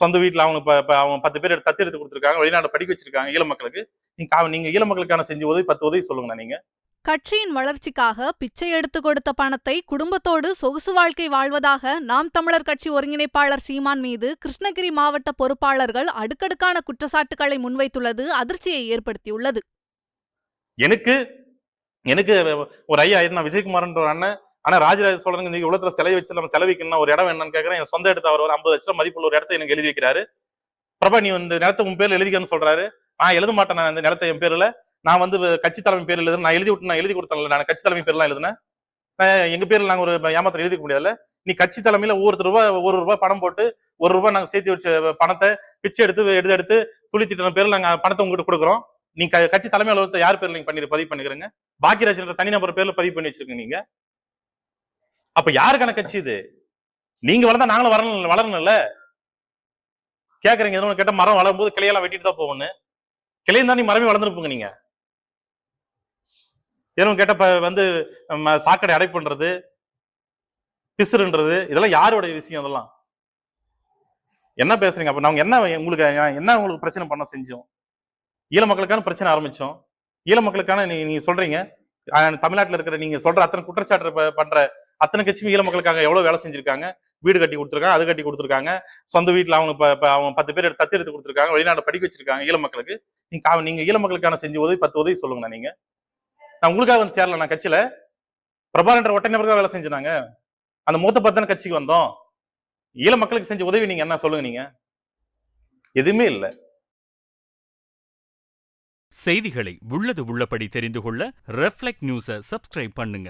சொந்த வீட்டுல அவங்க 10 பேர் தத்து எடுத்து கொடுத்துருக்காங்க, வெளிநாடு படிக்க வச்சிருக்காங்க ஈழ மக்களுக்கு. நீங்க ஈழ மக்களுக்கான செஞ்ச உதவி 10 உதவி சொல்லுங்க. நீங்க கட்சியின் வளர்ச்சிக்காக பிச்சை எடுத்து கொடுத்த பணத்தை குடும்பத்தோடு சொகுசு வாழ்க்கை வாழ்வதாக நாம் தமிழர் கட்சி ஒருங்கிணைப்பாளர் சீமான் மீது கிருஷ்ணகிரி மாவட்ட பொறுப்பாளர்கள் அடுக்கடுக்கான குற்றச்சாட்டுகளை முன்வைத்துள்ளது அதிர்ச்சியை ஏற்படுத்தியுள்ளது. எனக்கு எனக்கு ஒரு ஐயா நான் விஜயகுமார்ன்ற ஒரு அண்ணன், ஆனா ராஜராஜ சோழனுக்கு இந்த உலகத்துல சிலை வச்சு நம்ம செலவிக்கணும் ஒரு இடம் என்னன்னு கேட்கறேன். என் சொந்த இடத்த அவர் ஒரு 50 லட்சம் மதிப்புள்ள ஒரு இடத்த எனக்கு எழுதி வைக்கிறாரு. பிரபா நீ இந்த நிலத்தை உன் பேர்ல எழுதிக்கன்னு சொல்றாரு. நான் எழுத மாட்டேன், நான் இந்த நிலத்தை என் பேர்ல நான் கட்சி தலைமை பேர் எழுதுறேன். நான் எழுதி கொடுத்தேன்ல, நான் கட்சி தலைமை பேர்லாம் எழுதுனேன். எங்க பேர்ல நாங்க ஒரு ஏமாத்திரம் எழுதிக்க முடியாதுல்ல. நீ கட்சி தலைமையில ஒரு ரூபாய் பணம் போட்டு ₹1 நாங்க சேர்த்து வச்ச பணத்தை பிச்சை எடுத்து துளித்திட்ட பேர்ல நாங்க பணத்தை உங்ககிட்ட கொடுக்குறோம். நீ கட்சி தலைமை அலுவலகத்தை யார் பேர்ல நீங்க பதிவு பண்ணிக்கிறீங்க? பாக்கியராஜ் தனிநபர் பேர்ல பதிவு பண்ணி வச்சிருக்கீங்க நீங்க. அப்ப யாருக்கான கட்சி இது? நீங்க வளர்ந்தா நாங்களும் வளரணும்ல. கேக்குறீங்க எதுவும் கேட்ட மரம் வளரும் போது கிளையெல்லாம் வெட்டிட்டு தான் போகணும். கிளையும் தான் நீ மரமே வளர்ந்துருப்பீங்க. நீங்க எதுவும் கேட்ட சாக்கடை அடைப்புன்றது, பிசுறுன்றது, இதெல்லாம் யாருடைய விஷயம்? அதெல்லாம் என்ன பேசுறீங்க? அப்ப நாங்க என்ன உங்களுக்கு பிரச்சனை பண்ண செஞ்சோம்? ஈழ மக்களுக்கான பிரச்சனை ஆரம்பிச்சோம். ஈழ மக்களுக்கான நீங்க சொல்றீங்க தமிழ்நாட்டுல இருக்கிற நீங்க சொல்ற அத்தனை குற்றச்சாட்டு பண்ற அத்தனை கட்சியும் ஈழ மக்களுக்காக எவ்வளவு வேலை செஞ்சிருக்காங்க. வீடு கட்டி கொடுத்துருக்காங்க, அது கட்டி கொடுத்துருக்காங்க. சொந்த வீட்டுல அவங்க 10 பேர் தத்து எடுத்து கொடுத்துருக்காங்க, வெளிநாடு படிக்க வச்சிருக்காங்க ஈழ மக்களுக்கு. நீங்க ஈழ மக்களுக்கான செஞ்ச உதவி 10 உதவி சொல்லுங்க. நீங்க நான் உங்களுக்காக சேரல. நான் கட்சியில பிரபாகரன்ற ஒற்றை நபருக்காக வேலை செஞ்சாங்க. அந்த மூத்த 10 கட்சிக்கு வந்தோம். ஈழ மக்களுக்கு செஞ்ச உதவி நீங்க என்ன சொல்லுங்க? நீங்க எதுவுமே இல்லை. செய்திகளை உள்ளது உள்ளபடி தெரிந்து கொள்ள ரெஃப்ளெக்ட் நியூஸை சப்ஸ்கிரைப் பண்ணுங்க.